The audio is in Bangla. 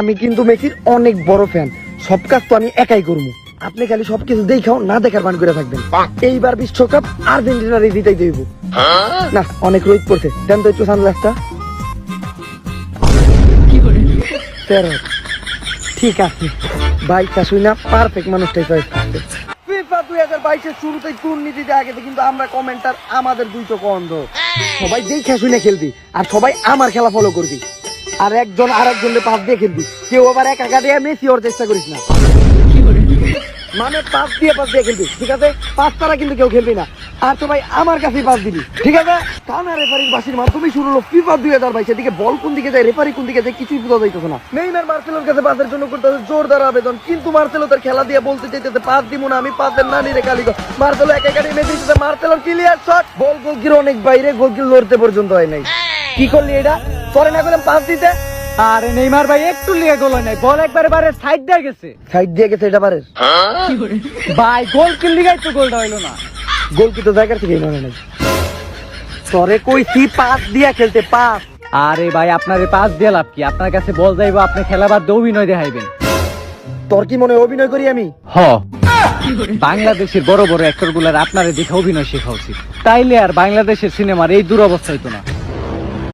আমি কিন্তু মেসির অনেক বড় ফ্যান, সব কাজ তো আমি একাই করবো। আপনি খালি সবকিছু দেখাও, না দেখার ভান করে থাকবেন। এইবার বিশ্বকাপ আর্জেন্টিনার জিতাই দেব। না অনেক রোদ পড়ছে, দেন তো একটু সানগ্লাসটা। ঠিক আছে ভাই, শুই না পারফেক্ট মানুষটাই চয়েস করছে। ফিফা 2022 শুরুতেই দুর্নীতিতে আগে কিন্তু আমরা কমেন্টার আমাদের দুই চোখ অন্ধ। সবাই দেখে শুনে খেলবি আর সবাই আমার খেলা ফলো করবি, আর একজন আর একজনের পাস দিয়ে খেলবি। কেউ আবার এক একা দিয়ে মেসি হওয়ার চেষ্টা করিস না, মানে পাস দিয়ে খেলবি, ঠিক আছে? পাস ছাড়া কিন্তু কেউ খেলবি না। আর সবাই আমার কাছেই পাস দিবি, ঠিক আছে? কানা রেফারির বাসির মাধ্যমে শুরু হলো ফিফা 2022। এদিকে বল কোন দিকে যায়, রেফারি কোন দিকে যায়, কিছুই বোঝা যাইতেছে না। নেইমার মার্সেলোর কাছে পাসের জন্য করতেছে জোরদার আবেদন, কিন্তু মার্সেলো তার খেলা দিয়ে বলতে চাইতেছে পাস দিব না, আমি পাসের নানি রে কালিগো। মার্সেলো একা একা মেসি দিতেছে, মার্সেলোর ক্লিয়ার শট, বল গোলকির অনেক বাইরে, গোলকির লড়তে পর্যন্ত হয় নাই। কি করলি এটা? পরে না করলাম পাস দিতে। আরে নেইমার ভাই একটু লিয়ে গোল হয় নাই, বল একবারে বারে সাইড দিয়ে গেছে। সাইড দিয়ে গেছে এটা পারে ভাই গোল কি লিগাই তো গোলটা হইলো না। গোল কি তো জায়গা থেকে মনে নাই? তোরে কইছি পাস দিয়া খেলতে, পাস। আরে ভাই আপনারে পাস দিয়ে লাভ কি? আপনার কাছে বল যাইবো, আপনি খেলাবার দিয়ে অভিনয় দেখাইবেন। তোর কি মনে হয় অভিনয় করি আমি? হ, বাংলাদেশের বড় বড় অ্যাক্টর গুলার আপনারে দেখে অভিনয় শেখা উচিত, তাইলে আর বাংলাদেশের সিনেমার এই দুরবস্থা হইতো না।